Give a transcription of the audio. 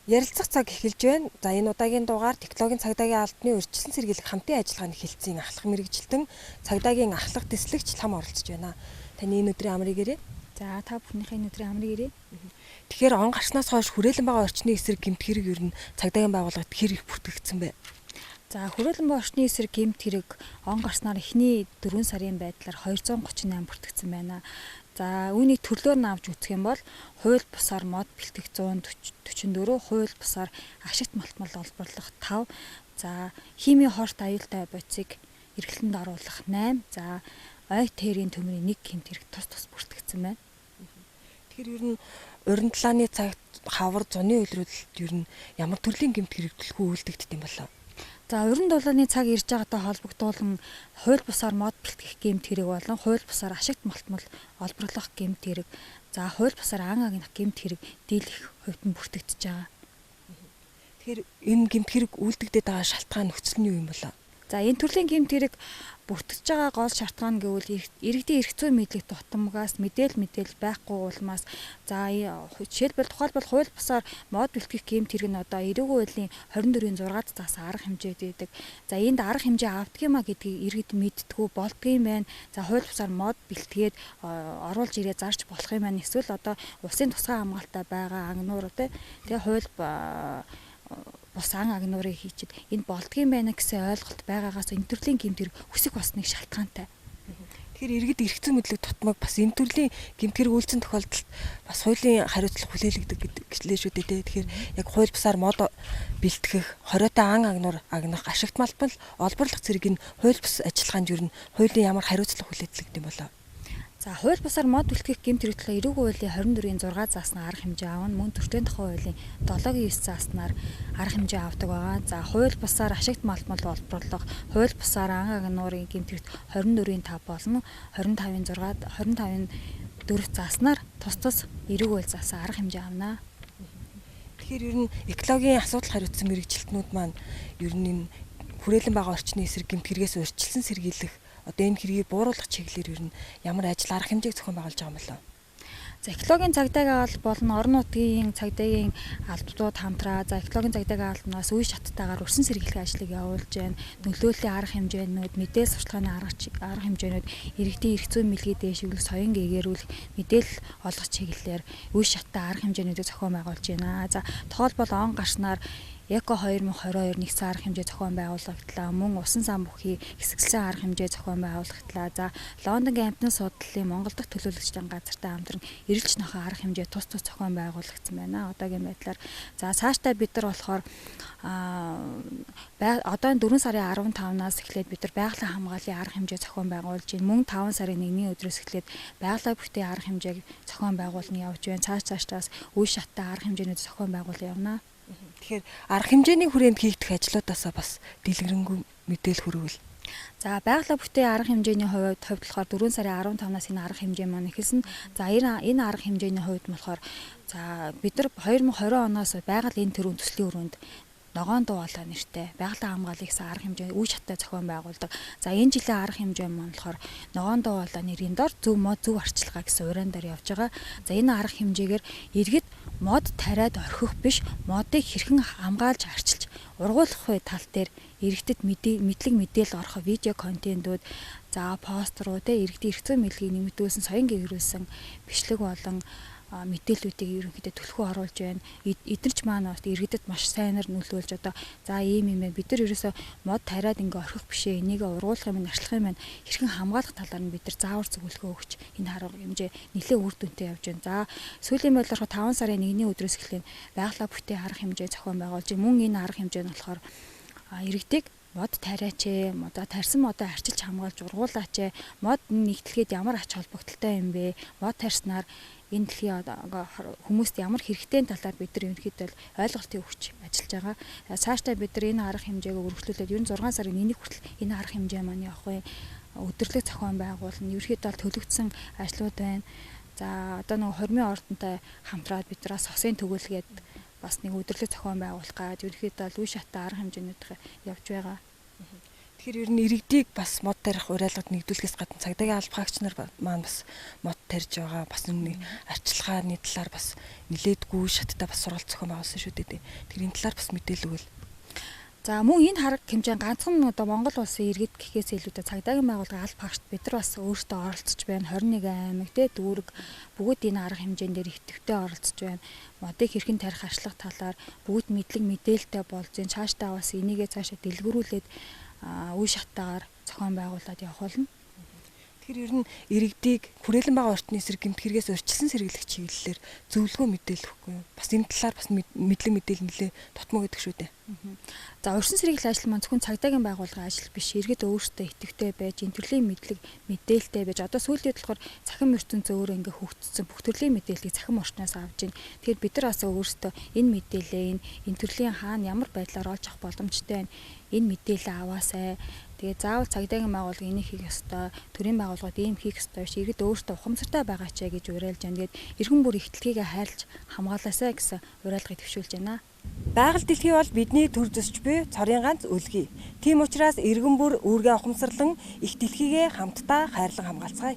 Ярилцах цаг эхэлж байна. За энэ удаагийн дугаар технологийн цагдаагийн албаны урьдчилан сэргийлэх хамтын ажиллагааны хэлтсийн ахлах мэрэгжилтэн цагдаагийн ахлах дэслэгч лам оролцож байна. Таны энэ өдрийн амрыг ирээ. За та бүхнийхээ энэ өдрийн амрыг ирээ. Тэгэхээр он гарснаас хойш хүрээлэн байгаа орчны эсрэг гэмт хэрэг ер нь цагдаагийн байгууллагад хэр их бүртгэгдсэн бэ? За хүрээлэн байгаа орчны эсрэг гэмт хэрэг он гарснаар эхний 4 сарын байдлаар 238 бүртгэгдсэн байна. За үүнийг төрлөөр нь авч үзэх юм бол хууль бусаар мод бэлтгэх 144, хууль бусаар ашигт малтмал олборлох 5, за химийн хорт аюултай бодисыг эргэлтэнд оруулах 8, за ойг тэрийн төмрийн 1 гэмт хэрэг тус бүртгэгдсэн байна. Тэгэхээр ер нь уран талааны цагт хавар зуны үйлрүүлэлт ер нь ямар төрлийн гэмт хэрэг төлхөө үйлдэгддэг юм болоо? За уран дулааны цаг ирж байгаатай холбогдуулан хууль бусаар мод бэлтгэх гэмт хэрэг болон хууль бусаар ашигт малтмал олборлох гэмт хэрэг, за хууль бусаар ан агнах гэмт хэрэг дийлэх хувьд нь бүртгэгдэж байгаа. Тэгэхээр энэ гэмт хэрэг үйлдэгдээд байгаа шалтгаан нөхцөл нь юу юм болоо? За энэ төрлийн гэмт хэрэг бүртгэж байгаа гол шалтгаан гэвэл иргэдийн эрх зүйн мэдлэг тутамгаас мэдээлэл байхгүй улмаас, за тухайлбал хууль бусаар мод бэлтгэх гэмт хэрэг нь одоо эрүүгийн хуулийн 24-ийн 6-д заасан арга хэмжээ гэдэг. За энд арга хэмжээ автгиймаа гэдгийг иргэд мэдтгүү болдгийм байна. За хууль бусаар мод бэлтгээд оруулж ирээ зарж болох юм байна. Эсвэл одоо улсын тусгай хамгаалалтаа байгаа ангинуур тэгээ хууль бус ан агнуурыг хийчихэд энэ болдгийм байна гэсэн ойлголт байгаагаас энэ төрлийн гэмт хэрэг өсөх басныг шалтгаантай. Тэгэхээр иргэд эрх зүйн мэдлэг тутмаг бас энэ төрлийн гэмт хэрэг үйлцэн тохиолдолд бас хуулийн хариуцлага хүлээлгдэг гэжлээ шүү дээ. Тэгэхээр яг хууль бусаар мод бэлтгэх, хориотой ан агнуур агнах, ашигт малтмал олборлох зэрэг энэ хууль бус ажиллагаанд ер нь хуулийн ямар хариуцлага хүлээлгдэг юм болоо? За хууль бусаар мод бэлтгэх гэмт хэрэг төлөө эрүүгийн хуулийн 24-ийн 6 зааснаар арга хэмжээ аавна, мөн төртийн тухай хуулийн 7-гийн 9 зааснаар арга хэмжээ авдаг байгаа. За хууль бусаар ашигт малтмал олборлох, хууль бусаар ан агнуурын гэмт хэрэг 24-ийн 5 болон 25-ийн 6-ад 25-ийн 4 зааснаар тус эрүүгийн заасан арга хэмжээ авнаа. Тэгэхээр ер нь экологийн асуудал хариуцсан мэрэгжилтнүүд маань ер нь энэ хүрээлэн байгаа орчны эсрэг гэмт хэрэгээс урьдчилан сэргийлэх одоо энэ хэргийг бууруулах чиглэлээр ер нь ямар ажил арга хэмжээг зохион байгуулж байгаа юм болов? За экологийн цагдаагийн алба болон орон нутгийн цагдаагийн албадууд хамтраа экологийн цагдаагийн албанаас үе шаттайгаар өрсөн сэргийлэх ажлыг явуулж байна. Нөлөөллийн арга хэмжээнүүд, мэдээлэл сурталчилгааны арга хэмжээнүүд, иргэдийн эрх зүйн мэлгийг дэвшүүлэх, соён гээгэрүүлэх, мэдээлэл олгох чиглэлээр үе шаттай арга хэмжээнүүдийг зохион байгуулж байна. За тухайлбал он гарснаар Эко 2022 нэгдсэн арга хэмжээ зохион байгуулагдлаа. Мөн усан сан бүхий хэсэгсэн арга хэмжээ зохион байгуулагдлаа. За Лондонгийн амтны судлалын Монгол дахь төлөөлөгчдийн газартай хамтран эрэлж нохой арга хэмжээ тус зохион байгуулагдсан байна. Одоогийн байдлаар за цаашдаа бид нар болохоор одоо 4 сарын 15-наас эхлээд бид нар байгалийн хамгааллын арга хэмжээ зохион байгуулж байна. Мөн 5 сарын 1-ний өдрөөс эхлээд байгалаа бүтээн арга хэмжээг зохион байгуулна явж байна. Цаашдаас үе шаттай арга хэмжээнүүд зохион байгуулан явна. Тэгэхээр арга хэмжээний хүрээнд хийгдэх ажлуудаасаа бас дэлгэрэнгүй мэдээлэл хүрвэл. За байгалаа бүтээн арга хэмжээний хувьд болохоор 4 сарын 15-наас энэ арга хэмжээ маань эхэлсэн. За энэ арга хэмжээний хувьд болохоор за бид нар 2020 оноос байгаль энэ төрлийн төслийн өрөөнд ногоон дуулаа нэртэй байгалийн хамгааллын гэсэн арга хэмжээ үе шаттай зохион байгуулдаг. За энэ жилийн арга хэмжээ маань болохоор ногоон дуулаа нэрийн дор зөв мод зөв арчилгаа гэсэн уран дээр явж байгаа. За энэ арга хэмжээгээр иргэд мод тариад орхих биш, модыг хэрхэн хамгаалж арчилж ургуулах вэ тал дээр иргэдэд мэдээлэл орох видео контентууд, за постерууд, иргэдийн эрх зүйн мэдлэгийг нэмэгдүүлсэн, соён гээгрүүлсэн бичлэг болон мэдээллүүдийг ерөнхийдөө төлхөө оруулж байна. Эдгэрч маань иргэдэд маш сайнаар нөлөөлж одоо за ийм юм байна. Бид нар ерөөсөө мод тариад ингээ орхих бишээ. Энийг ургуулах юм, арчлах юм, хэрхэн хамгаалах талаар нь бид нар заавар зөвлөгөө өгч энэ арга хэмжээ нэлээд үр дүнтэй явж байна. За сүүлийн байдлаар 5 сарын 1-ний өдрөөс эхлээд байгалаа бүтээн арга хэмжээ зохион байгуулж байна. Мөн энэ арга хэмжээ нь болохоор иргэдийг мод тариач ээ, модоо тарьсан модоо арчилж хамгаалж ургуулаач ээ. Мод нэгтлэхэд ямар ач холбогдолтой юм бэ? Мод тарьснаар энэ дэлхийн хүмүүст ямар хэрэгтэй талаар бид нар ерөнхийдөө ойлголтыг өгч ажиллаж байгаа. Цаашдаа бид нар энэ арга хэмжээг өргөжлүүлээд ер нь 6 сарын 1-ний хүртэл энэ арга хэмжээ маань явах вэ? Өдөрлөг зохион байгуулна. Ерөнхийдөө төлөвлөсөн ажлууд байна. За одоо нэг хормын ордонтой хамтраад бид нар сосын төгөөлгээд бас нэг өдөрлөг зохион байгуулах гэж ерөнхийдөө үе шаттай арга хэмжээнүүд явж байгаа. Тэгэхээр ер нь иргэдийг бас мод тарих уриалгад нэгдүүлэхээс гадна цагдаагийн алба хаагч нар маань бас мод тарьж байгаа. Бас нэг арчилгааны талаар бас нилээдгүй шаттай бас сургалт зохион байгуулсан шүү дээ. Тэгэхээр энэ талаар бас мэдээлэл өгвөл. За мөн энэ хараг хэмжээ ганцхан одоо Монгол улсын иргэд гэхээс илүүтэй цагдаагийн байгууллагын алба хаагчд бид нар бас өөрсдөө оролцож байна. 21 аймаг дүүрэг бүгд энэ арга хэмжээнд дээр ихэвчлэн оролцож байна. Модыг хэрхэн тарих арчлах талаар бүгд мэдлэг мэдээлэлтэй болж энэ цаашдаа бас энийгээ цаашаа дэлгэрүүлээд үе шатаагаар зохион байгуулад явах болно. Тэгэхээр ер нь иргэдийг хүрээлэн байгаа орчны эсрэг гэмт хэрэгээс урьдчилан сэргийлэх чиглэлээр зөвлөгөө мэдээлэл өгөхгүй юу? Бас энэ талаар бас мэдлэг мэдээлэл нэлээ тотмоо гэдэг шүү дээ. За урьдчилан сэргийлэх ажил маань зөвхөн цагдаагийн байгууллагын ажил биш. Иргэд өөрсдөө идэвхтэй байж, энэ төрлийн мэдлэг мэдээлэлтэй байж, одоо сүүлийн үед болохоор цахим ертөнцийн өөрөө ингээ хөгжсөн бүх төрлийн мэдээллийг цахим орчноос авж байна. Тэгэхээр бид нар бас өөрсдөө энэ мэдээлэл энэ төрлийн хаана ямар байдлаар олж авах боломжтой байна. Энэ мэдээлэл аваасай. Тэгээ заавал цагдаагийн байгууллага энийг хийх ёстой, төрийн байгууллагууд ийм хийх ёстой биш. Иргэд өөрсдөө ухамсартай байгаа ч гэж уриалж байна. Тэгээд эрхэм бүр ихтлгийг хайрлж хамгаалаасай гэсэн уриалгыг төвшүүлж байна. Байгаль дэлхий бол бидний төр зөсч буй цорын ганц үлгий. Тийм учраас эргэн бүр үүргээ ухамсарлан их дэлхийгээ хамтдаа хайрлан хамгаалцгаая.